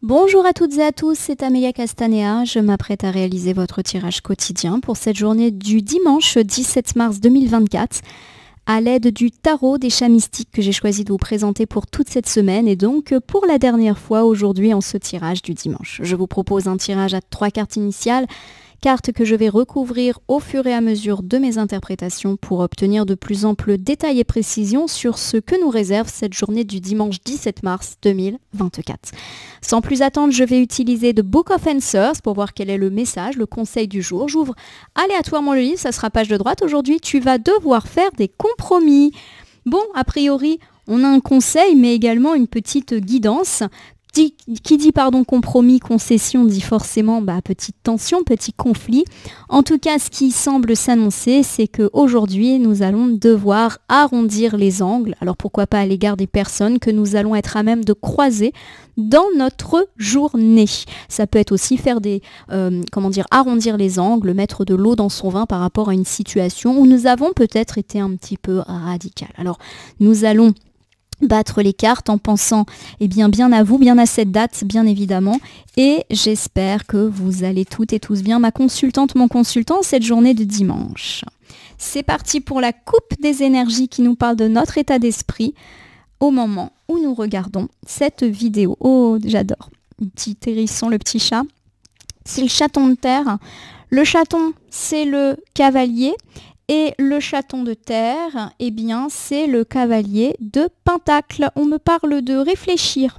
Bonjour à toutes et à tous, c'est Amelia Castanea. Je m'apprête à réaliser votre tirage quotidien pour cette journée du dimanche 17 mars 2024 à l'aide du tarot des chats mystiques que j'ai choisi de vous présenter pour toute cette semaine et donc pour la dernière fois aujourd'hui en ce tirage du dimanche. Je vous propose un tirage à 3 cartes initiales, cartes que je vais recouvrir au fur et à mesure de mes interprétations pour obtenir de plus amples détails et précisions sur ce que nous réserve cette journée du dimanche 17 mars 2024. Sans plus attendre, je vais utiliser The Book of Answers pour voir quel est le message, le conseil du jour. J'ouvre aléatoirement le livre, ça sera page de droite. Aujourd'hui, tu vas devoir faire des compromis. Bon, a priori, on a un conseil, mais également une petite guidance. Qui dit compromis, concession, dit forcément petite tension, petit conflit. En tout cas, ce qui semble s'annoncer, c'est qu'aujourd'hui, nous allons devoir arrondir les angles. Alors pourquoi pas à l'égard des personnes que nous allons être à même de croiser dans notre journée. Ça peut être aussi faire arrondir les angles, mettre de l'eau dans son vin par rapport à une situation où nous avons peut-être été un petit peu radical. Alors, nous allons battre les cartes en pensant bien à vous, bien à cette date, bien évidemment. Et j'espère que vous allez toutes et tous bien, ma consultante, mon consultant, cette journée de dimanche. C'est parti pour la coupe des énergies qui nous parle de notre état d'esprit au moment où nous regardons cette vidéo. Oh, j'adore. Le petit hérisson, le petit chat. C'est le chaton de terre. Le chaton, c'est le cavalier. Et le chaton de terre, c'est le cavalier de pentacle. On me parle de réfléchir,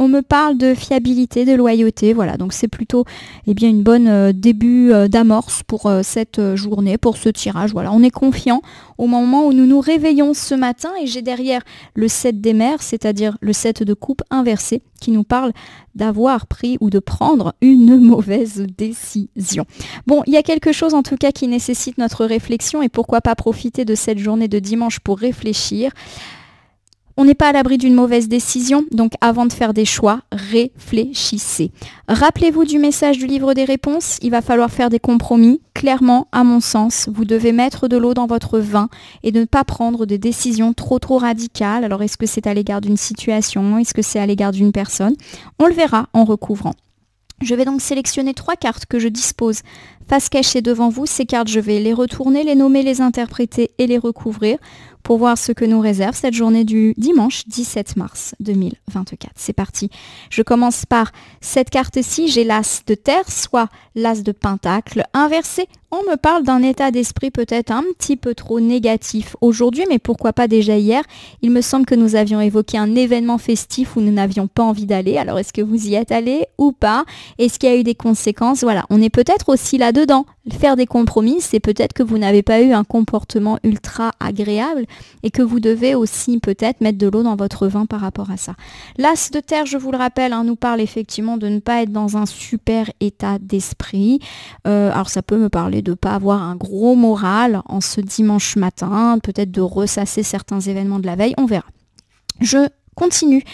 on me parle de fiabilité, de loyauté. Voilà, donc c'est plutôt une bonne début d'amorce pour cette journée, pour ce tirage. Voilà, on est confiant au moment où nous nous réveillons ce matin. Et j'ai derrière le 7 des mers, c'est-à-dire le 7 de coupe inversé, qui nous parle d'avoir pris ou de prendre une mauvaise décision. Bon, il y a quelque chose en tout cas qui nécessite notre réflexion et pourquoi pas profiter de cette journée de dimanche pour réfléchir. On n'est pas à l'abri d'une mauvaise décision, donc avant de faire des choix, réfléchissez. Rappelez-vous du message du livre des réponses, il va falloir faire des compromis. Clairement, à mon sens, vous devez mettre de l'eau dans votre vin et ne pas prendre des décisions trop radicales. Alors, est-ce que c'est à l'égard d'une situation? Est-ce que c'est à l'égard d'une personne? On le verra en recouvrant. Je vais donc sélectionner 3 cartes que je dispose face cachée devant vous. Ces cartes, je vais les retourner, les nommer, les interpréter et les recouvrir pour voir ce que nous réserve cette journée du dimanche 17 mars 2024. C'est parti. Je commence par cette carte-ci. J'ai l'as de terre, soit l'as de pentacle inversé. On me parle d'un état d'esprit peut-être un petit peu trop négatif aujourd'hui, mais pourquoi pas déjà hier. Il me semble que nous avions évoqué un événement festif où nous n'avions pas envie d'aller. Alors, est-ce que vous y êtes allé ou pas? Est-ce qu'il y a eu des conséquences? Voilà, on est peut-être aussi là-dedans. Faire des compromis, c'est peut-être que vous n'avez pas eu un comportement ultra agréable et que vous devez aussi peut-être mettre de l'eau dans votre vin par rapport à ça. L'as de terre, je vous le rappelle, nous parle effectivement de ne pas être dans un super état d'esprit. Alors ça peut me parler de ne pas avoir un gros moral en ce dimanche matin, peut-être de ressasser certains événements de la veille, on verra. Je continue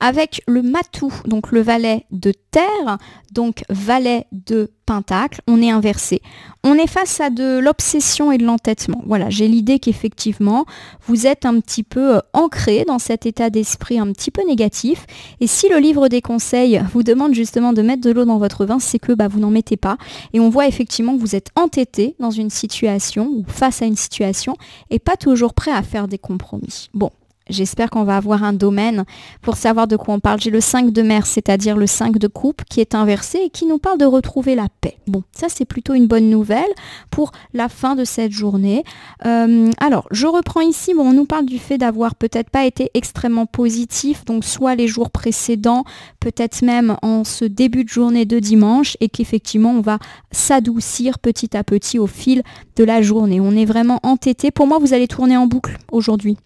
avec le matou, donc le valet de terre, donc valet de pentacle, on est inversé. On est face à de l'obsession et de l'entêtement. Voilà, j'ai l'idée qu'effectivement, vous êtes un petit peu ancré dans cet état d'esprit un petit peu négatif. Et si le livre des conseils vous demande justement de mettre de l'eau dans votre vin, c'est que vous n'en mettez pas. Et on voit effectivement que vous êtes entêté dans une situation ou face à une situation et pas toujours prêt à faire des compromis. Bon. J'espère qu'on va avoir un domaine pour savoir de quoi on parle. J'ai le 5 de mer, c'est-à-dire le 5 de coupe qui est inversé et qui nous parle de retrouver la paix. Bon, ça c'est plutôt une bonne nouvelle pour la fin de cette journée. Alors, je reprends ici. Bon, on nous parle du fait d'avoir peut-être pas été extrêmement positif, donc soit les jours précédents, peut-être même en ce début de journée de dimanche et qu'effectivement on va s'adoucir petit à petit au fil de la journée. On est vraiment entêté. Pour moi, vous allez tourner en boucle aujourd'hui.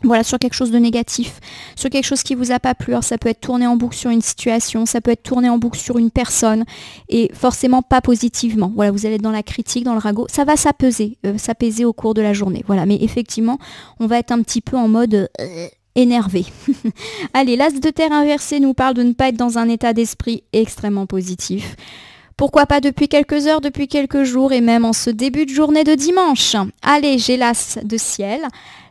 Voilà, sur quelque chose de négatif, sur quelque chose qui vous a pas plu. Alors, ça peut être tourné en boucle sur une situation, ça peut être tourné en boucle sur une personne et forcément pas positivement. Voilà, vous allez être dans la critique, dans le ragot. Ça va s'apaiser au cours de la journée. Voilà, mais effectivement, on va être un petit peu en mode énervé. Allez, l'as de terre inversé nous parle de ne pas être dans un état d'esprit extrêmement positif. Pourquoi pas depuis quelques heures, depuis quelques jours et même en ce début de journée de dimanche. Allez, j'ai l'as de ciel.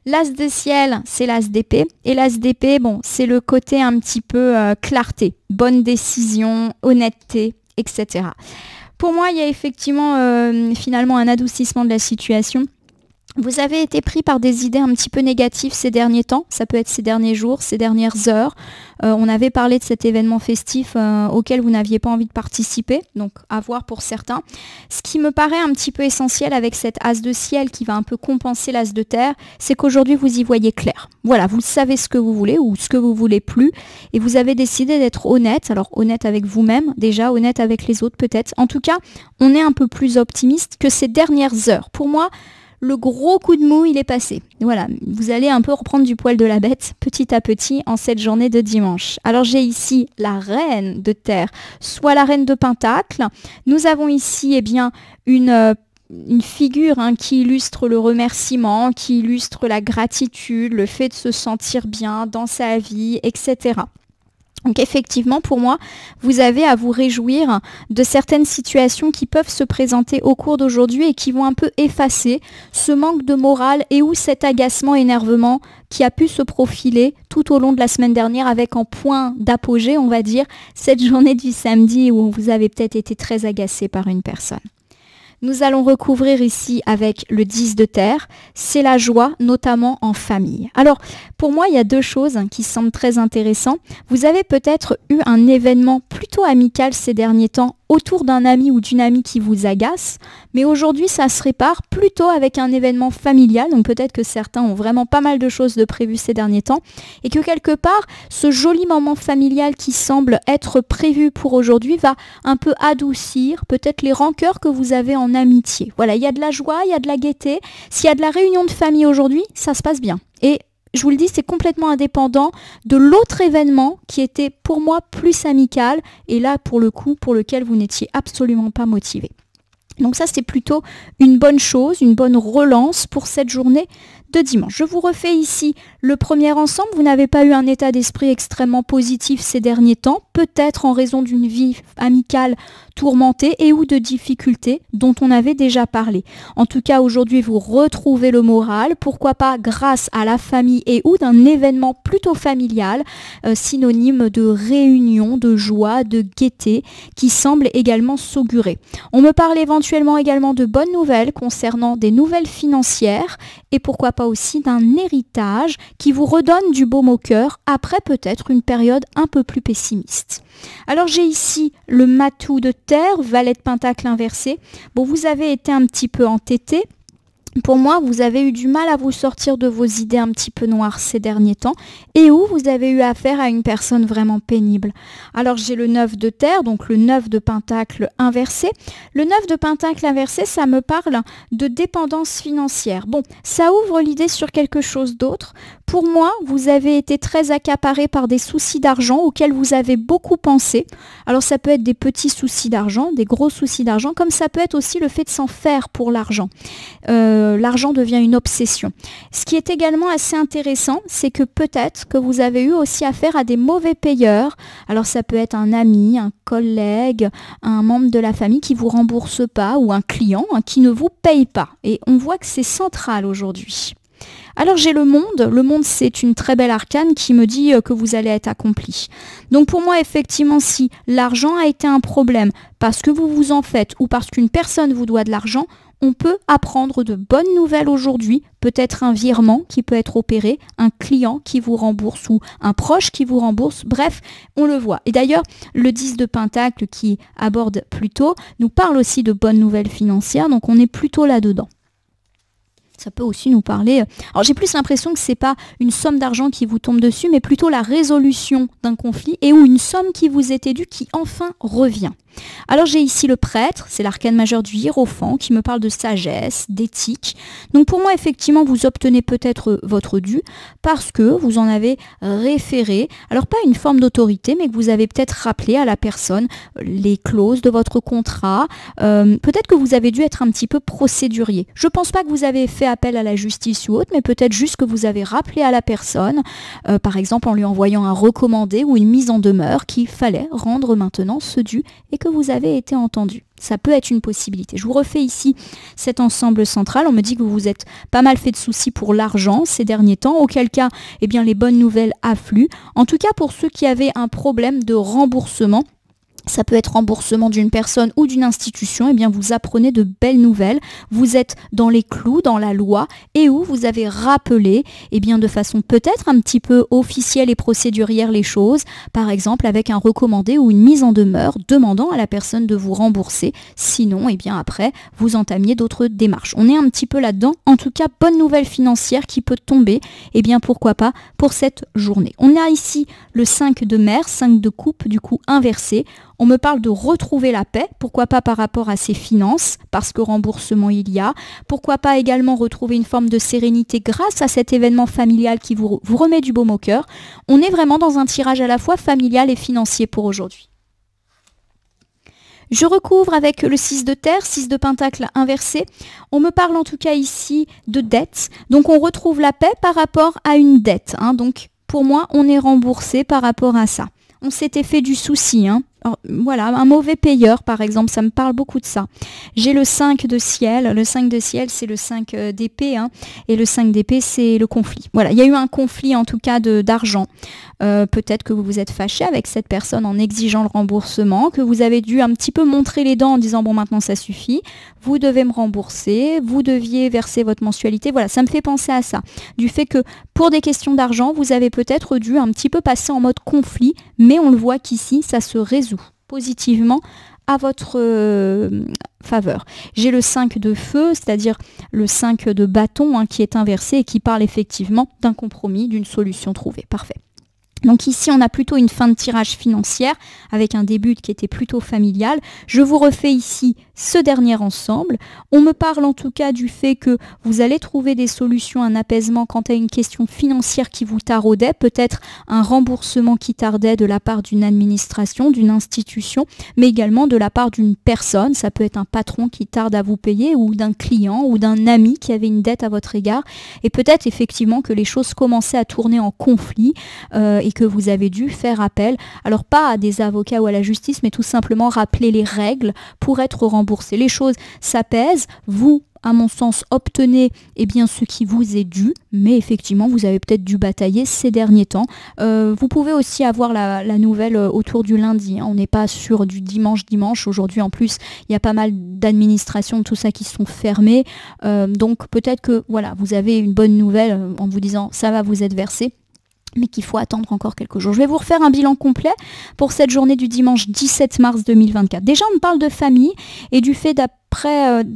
L'as de ciel, c'est l'as d'épée. Et l'as d'épée, bon, c'est le côté un petit peu clarté, bonne décision, honnêteté, etc. Pour moi, il y a effectivement finalement un adoucissement de la situation. Vous avez été pris par des idées un petit peu négatives ces derniers temps, ça peut être ces derniers jours, ces dernières heures. On avait parlé de cet événement festif auquel vous n'aviez pas envie de participer, donc à voir pour certains. Ce qui me paraît un petit peu essentiel avec cet as de ciel qui va un peu compenser l'as de terre, c'est qu'aujourd'hui vous y voyez clair. Voilà, vous savez ce que vous voulez ou ce que vous voulez plus et vous avez décidé d'être honnête, alors honnête avec vous-même, déjà honnête avec les autres peut-être. En tout cas, on est un peu plus optimiste que ces dernières heures. Pour moi, le gros coup de mou, il est passé. Voilà, vous allez un peu reprendre du poil de la bête petit à petit en cette journée de dimanche. Alors j'ai ici la reine de terre, soit la reine de pentacle. Nous avons ici eh bien, une figure qui illustre le remerciement, qui illustre la gratitude, le fait de se sentir bien dans sa vie, etc. Donc effectivement, pour moi, vous avez à vous réjouir de certaines situations qui peuvent se présenter au cours d'aujourd'hui et qui vont un peu effacer ce manque de morale et ou cet agacement, énervement qui a pu se profiler tout au long de la semaine dernière avec en point d'apogée, on va dire, cette journée du samedi où vous avez peut-être été très agacé par une personne. Nous allons recouvrir ici avec le 10 de terre, c'est la joie, notamment en famille. Alors, pour moi, il y a deux choses qui semblent très intéressantes. Vous avez peut-être eu un événement plutôt amical ces derniers temps autour d'un ami ou d'une amie qui vous agace, mais aujourd'hui, ça se répare plutôt avec un événement familial, donc peut-être que certains ont vraiment pas mal de choses de prévues ces derniers temps, et que quelque part, ce joli moment familial qui semble être prévu pour aujourd'hui va un peu adoucir peut-être les rancœurs que vous avez en amitié. Voilà, il y a de la joie, il y a de la gaieté. S'il y a de la réunion de famille aujourd'hui, ça se passe bien. Et je vous le dis, c'est complètement indépendant de l'autre événement qui était pour moi plus amical et là, pour le coup, pour lequel vous n'étiez absolument pas motivé. Donc ça, c'est plutôt une bonne chose, une bonne relance pour cette journée de dimanche. Je vous refais ici le premier ensemble. Vous n'avez pas eu un état d'esprit extrêmement positif ces derniers temps, peut-être en raison d'une vie amicale tourmentée et ou de difficultés dont on avait déjà parlé. En tout cas, aujourd'hui, vous retrouvez le moral, pourquoi pas grâce à la famille et ou d'un événement plutôt familial, synonyme de réunion, de joie, de gaieté, qui semble également s'augurer. On me parle éventuellement également de bonnes nouvelles concernant des nouvelles financières et pourquoi pas aussi d'un héritage qui vous redonne du baume au cœur après peut-être une période un peu plus pessimiste. Alors j'ai ici le matou de terre, valet de pentacle inversé. Bon, vous avez été un petit peu entêté. Pour moi, vous avez eu du mal à vous sortir de vos idées un petit peu noires ces derniers temps et où vous avez eu affaire à une personne vraiment pénible. Alors j'ai le 9 de terre, donc le 9 de pentacle inversé. Le 9 de pentacle inversé, ça me parle de dépendance financière. Bon, ça ouvre l'idée sur quelque chose d'autre. Pour moi, vous avez été très accaparé par des soucis d'argent auxquels vous avez beaucoup pensé. Alors ça peut être des petits soucis d'argent, des gros soucis d'argent, comme ça peut être aussi le fait de s'en faire pour l'argent. L'argent devient une obsession. Ce qui est également assez intéressant, c'est que peut-être que vous avez eu aussi affaire à des mauvais payeurs. Alors ça peut être un ami, un collègue, un membre de la famille qui ne vous rembourse pas ou un client qui ne vous paye pas. Et on voit que c'est central aujourd'hui. Alors j'ai le monde c'est une très belle arcane qui me dit que vous allez être accompli. Donc pour moi effectivement si l'argent a été un problème parce que vous vous en faites ou parce qu'une personne vous doit de l'argent, on peut apprendre de bonnes nouvelles aujourd'hui, peut-être un virement qui peut être opéré, un client qui vous rembourse ou un proche qui vous rembourse, bref, on le voit. Et d'ailleurs, le 10 de Pentacle qui aborde plus tôt nous parle aussi de bonnes nouvelles financières, donc on est plutôt là-dedans. Ça peut aussi nous parler... Alors j'ai plus l'impression que c'est pas une somme d'argent qui vous tombe dessus, mais plutôt la résolution d'un conflit et ou une somme qui vous était due qui enfin revient. Alors j'ai ici le prêtre, c'est l'arcane majeur du hiérophant qui me parle de sagesse, d'éthique. Donc pour moi effectivement vous obtenez peut-être votre dû parce que vous en avez référé, alors pas une forme d'autorité mais que vous avez peut-être rappelé à la personne les clauses de votre contrat, peut-être que vous avez dû être un petit peu procédurier. Je pense pas que vous avez fait fait appel à la justice ou autre, mais peut-être juste que vous avez rappelé à la personne, par exemple en lui envoyant un recommandé ou une mise en demeure qu'il fallait rendre maintenant ce dû et que vous avez été entendu. Ça peut être une possibilité. Je vous refais ici cet ensemble central. On me dit que vous vous êtes pas mal fait de soucis pour l'argent ces derniers temps, auquel cas, eh bien, les bonnes nouvelles affluent. En tout cas, pour ceux qui avaient un problème de remboursement, ça peut être remboursement d'une personne ou d'une institution, eh bien vous apprenez de belles nouvelles, vous êtes dans les clous, dans la loi, et où vous avez rappelé, eh bien de façon peut-être un petit peu officielle et procédurière les choses, par exemple avec un recommandé ou une mise en demeure demandant à la personne de vous rembourser, sinon, eh bien après, vous entamiez d'autres démarches. On est un petit peu là-dedans, en tout cas, bonne nouvelle financière qui peut tomber, eh bien pourquoi pas pour cette journée. On a ici le 5 de mer, 5 de coupe, du coup inversé. On me parle de retrouver la paix, pourquoi pas par rapport à ses finances, parce que remboursement il y a. Pourquoi pas également retrouver une forme de sérénité grâce à cet événement familial qui vous remet du baume au cœur. On est vraiment dans un tirage à la fois familial et financier pour aujourd'hui. Je recouvre avec le 6 de terre, 6 de pentacle inversé. On me parle en tout cas ici de dette. Donc on retrouve la paix par rapport à une dette. Donc pour moi, on est remboursé par rapport à ça. On s'était fait du souci, Alors, voilà, un mauvais payeur par exemple, ça me parle beaucoup de ça. J'ai le 5 de ciel, le 5 de ciel c'est le 5 d'épée, et le 5 d'épée c'est le conflit. Voilà, il y a eu un conflit en tout cas d'argent. Peut-être que vous vous êtes fâché avec cette personne en exigeant le remboursement, que vous avez dû un petit peu montrer les dents en disant bon maintenant ça suffit, vous devez me rembourser, vous deviez verser votre mensualité. Voilà, ça me fait penser à ça. Du fait que pour des questions d'argent, vous avez peut-être dû un petit peu passer en mode conflit, mais on le voit qu'ici ça se résout positivement à votre faveur. J'ai le 5 de feu, c'est-à-dire le 5 de bâton qui est inversé et qui parle effectivement d'un compromis, d'une solution trouvée. Parfait. Donc ici, on a plutôt une fin de tirage financière avec un début qui était plutôt familial. Je vous refais ici ce dernier ensemble. On me parle en tout cas du fait que vous allez trouver des solutions, un apaisement quant à une question financière qui vous taraudait, peut-être un remboursement qui tardait de la part d'une administration, d'une institution, mais également de la part d'une personne. Ça peut être un patron qui tarde à vous payer ou d'un client ou d'un ami qui avait une dette à votre égard. Et peut-être effectivement que les choses commençaient à tourner en conflit et que vous avez dû faire appel, alors pas à des avocats ou à la justice, mais tout simplement rappeler les règles pour être remboursé. Les choses s'apaisent, vous, à mon sens, obtenez bien, ce qui vous est dû, mais effectivement, vous avez peut-être dû batailler ces derniers temps. Vous pouvez aussi avoir la nouvelle autour du lundi. On n'est pas sur du dimanche. Aujourd'hui, en plus, il y a pas mal d'administrations, tout ça qui sont fermées. Donc, peut-être que voilà, vous avez une bonne nouvelle en vous disant ça va vous être versé, mais qu'il faut attendre encore quelques jours. Je vais vous refaire un bilan complet pour cette journée du dimanche 17 mars 2024. Déjà, on me parle de famille et du fait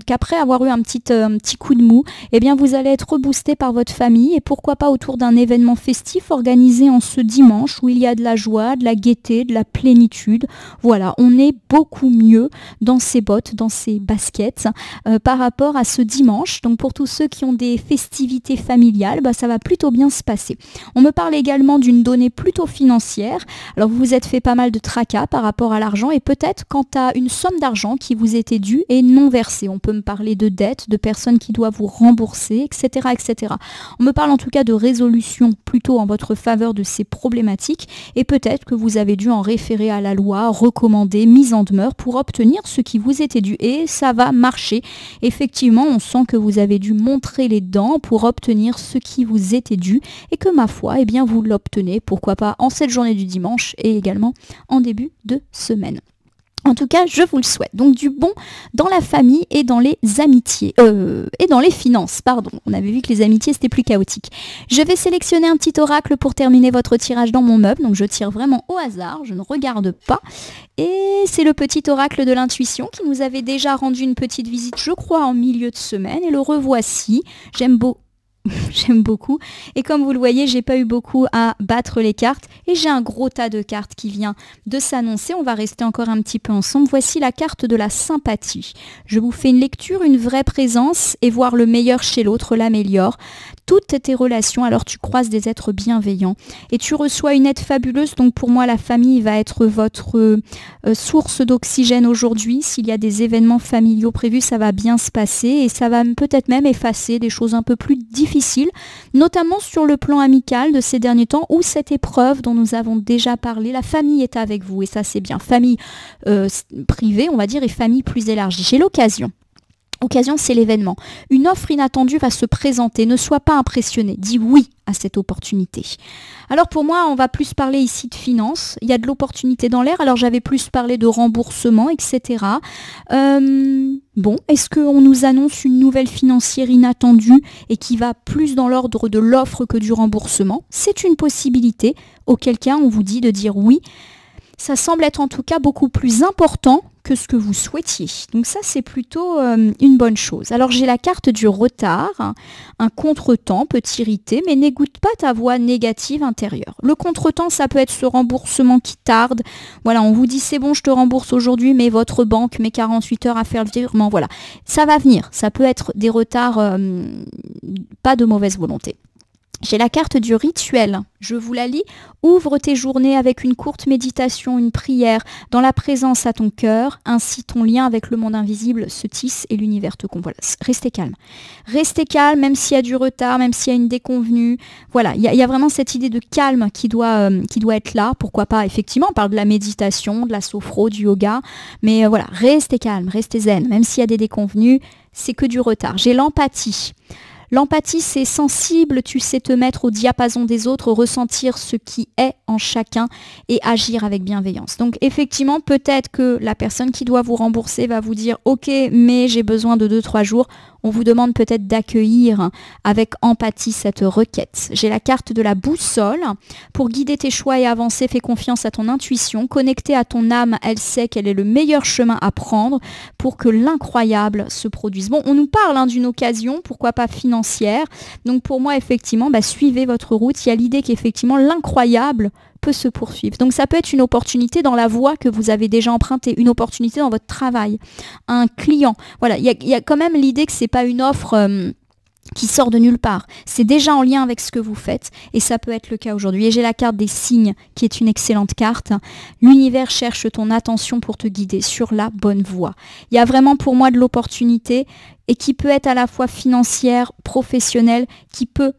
qu'après avoir eu un petit coup de mou, eh bien vous allez être reboosté par votre famille et pourquoi pas autour d'un événement festif organisé en ce dimanche où il y a de la joie, de la gaieté, de la plénitude. Voilà, on est beaucoup mieux dans ses bottes, dans ses baskets par rapport à ce dimanche. Donc pour tous ceux qui ont des festivités familiales, ça va plutôt bien se passer. On me parle également d'une donnée plutôt financière. Alors vous vous êtes fait pas mal de tracas par rapport à l'argent et peut-être quant à une somme d'argent qui vous était due et non versée. On peut me parler de dettes, de personnes qui doivent vous rembourser, etc., etc. On me parle en tout cas de résolution plutôt en votre faveur de ces problématiques et peut-être que vous avez dû en référer à la loi, recommander, mise en demeure pour obtenir ce qui vous était dû et ça va marcher. Effectivement, on sent que vous avez dû montrer les dents pour obtenir ce qui vous était dû et que ma foi, eh bien vous l'obtenez, pourquoi pas en cette journée du dimanche et également en début de semaine. En tout cas, je vous le souhaite. Donc du bon dans la famille et dans les amitiés. Et dans les finances, pardon. On avait vu que les amitiés, c'était plus chaotique. Je vais sélectionner un petit oracle pour terminer votre tirage dans mon meuble. Donc je tire vraiment au hasard, je ne regarde pas. Et c'est le petit oracle de l'intuition qui nous avait déjà rendu une petite visite, je crois, en milieu de semaine. Et le revoici. J'aime beaucoup. Et comme vous le voyez, j'ai pas eu beaucoup à battre les cartes et j'ai un gros tas de cartes qui vient de s'annoncer. On va rester encore un petit peu ensemble. Voici la carte de la sympathie. Je vous fais une lecture, une vraie présence et voir le meilleur chez l'autre l'améliore. toutes tes relations, alors tu croises des êtres bienveillants et tu reçois une aide fabuleuse. Donc pour moi, la famille va être votre source d'oxygène aujourd'hui. S'il y a des événements familiaux prévus, ça va bien se passer et ça va peut-être même effacer des choses un peu plus difficiles, notamment sur le plan amical de ces derniers temps où cette épreuve dont nous avons déjà parlé, la famille est avec vous et ça c'est bien. Famille privée, on va dire, et famille plus élargie. J'ai l'occasion. Occasion, c'est l'événement. Une offre inattendue va se présenter. Ne sois pas impressionné. Dis oui à cette opportunité. Alors pour moi, on va plus parler ici de finances. Il y a de l'opportunité dans l'air. Alors j'avais plus parlé de remboursement, etc. Bon, est-ce qu'on nous annonce une nouvelle financière inattendue et qui va plus dans l'ordre de l'offre que du remboursement? C'est une possibilité. Auquel cas, on vous dit de dire oui. Ça semble être en tout cas beaucoup plus important que ce que vous souhaitiez. Donc ça, c'est plutôt une bonne chose. Alors j'ai la carte du retard. Un contretemps peut t'irriter, mais n'écoute pas ta voix négative intérieure. Le contretemps, ça peut être ce remboursement qui tarde. Voilà, on vous dit c'est bon, je te rembourse aujourd'hui, mais votre banque met 48 heures à faire le virement. Voilà, ça va venir. Ça peut être des retards, pas de mauvaise volonté. J'ai la carte du rituel, je vous la lis. Ouvre tes journées avec une courte méditation, une prière, dans la présence à ton cœur, ainsi ton lien avec le monde invisible se tisse et l'univers te convoile. Restez calme. Restez calme, même s'il y a du retard, même s'il y a une déconvenue. Voilà, il y a vraiment cette idée de calme qui doit être là. Pourquoi pas, effectivement, on parle de la méditation, de la sophro, du yoga. Mais voilà, restez calme, restez zen. Même s'il y a des déconvenues, c'est que du retard. J'ai l'empathie. L'empathie, c'est sensible, tu sais te mettre au diapason des autres, ressentir ce qui est en chacun et agir avec bienveillance. Donc effectivement, peut-être que la personne qui doit vous rembourser va vous dire « Ok, mais j'ai besoin de 2-3 jours ». On vous demande peut-être d'accueillir avec empathie cette requête. J'ai la carte de la boussole. Pour guider tes choix et avancer, fais confiance à ton intuition. Connectée à ton âme, elle sait quel est le meilleur chemin à prendre pour que l'incroyable se produise. Bon, on nous parle d'une occasion, pourquoi pas financière. Donc pour moi, effectivement, suivez votre route. Il y a l'idée qu'effectivement, l'incroyable peut se poursuivre. Donc ça peut être une opportunité dans la voie que vous avez déjà empruntée, une opportunité dans votre travail, un client. Voilà, il y a quand même l'idée que c'est pas une offre qui sort de nulle part. C'est déjà en lien avec ce que vous faites et ça peut être le cas aujourd'hui. Et j'ai la carte des signes qui est une excellente carte. L'univers cherche ton attention pour te guider sur la bonne voie. Il y a vraiment pour moi de l'opportunité et qui peut être à la fois financière, professionnelle, qui peut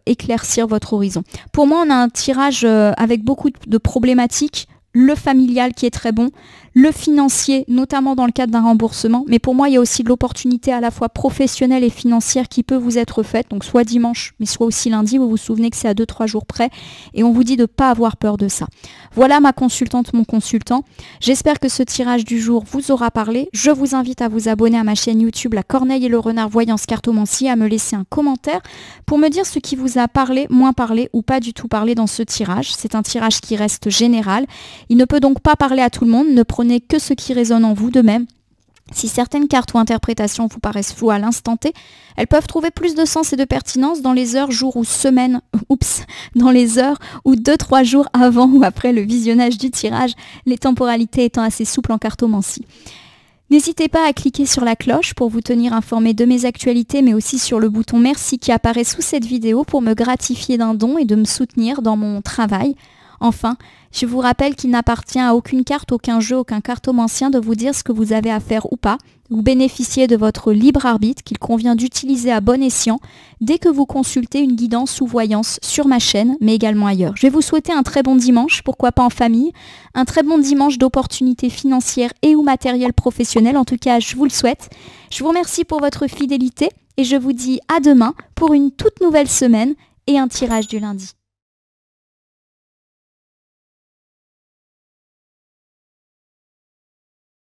éclaircir votre horizon. Pour moi, on a un tirage avec beaucoup de problématiques. Le familial qui est très bon, le financier, notamment dans le cadre d'un remboursement. Mais pour moi, il y a aussi de l'opportunité à la fois professionnelle et financière qui peut vous être faite. Donc soit dimanche, mais soit aussi lundi. Vous vous souvenez que c'est à 2-3 jours près. Et on vous dit de ne pas avoir peur de ça. Voilà ma consultante, mon consultant. J'espère que ce tirage du jour vous aura parlé. Je vous invite à vous abonner à ma chaîne YouTube La Corneille et le Renard Voyance Cartomancie, à me laisser un commentaire pour me dire ce qui vous a parlé, moins parlé ou pas du tout parlé dans ce tirage. C'est un tirage qui reste général. Il ne peut donc pas parler à tout le monde. Ne prenez que ce qui résonne en vous. De même, si certaines cartes ou interprétations vous paraissent floues à l'instant T, elles peuvent trouver plus de sens et de pertinence dans les heures, jours ou semaines, dans les heures ou 2-3 jours avant ou après le visionnage du tirage, les temporalités étant assez souples en cartomancie. N'hésitez pas à cliquer sur la cloche pour vous tenir informé de mes actualités, mais aussi sur le bouton merci qui apparaît sous cette vidéo pour me gratifier d'un don et de me soutenir dans mon travail. Enfin, je vous rappelle qu'il n'appartient à aucune carte, aucun jeu, aucun cartomancien de vous dire ce que vous avez à faire ou pas. Vous bénéficiez de votre libre arbitre qu'il convient d'utiliser à bon escient dès que vous consultez une guidance ou voyance sur ma chaîne, mais également ailleurs. Je vais vous souhaiter un très bon dimanche, pourquoi pas en famille, un très bon dimanche d'opportunités financières et ou matérielles professionnelles. En tout cas, je vous le souhaite. Je vous remercie pour votre fidélité et je vous dis à demain pour une toute nouvelle semaine et un tirage du lundi.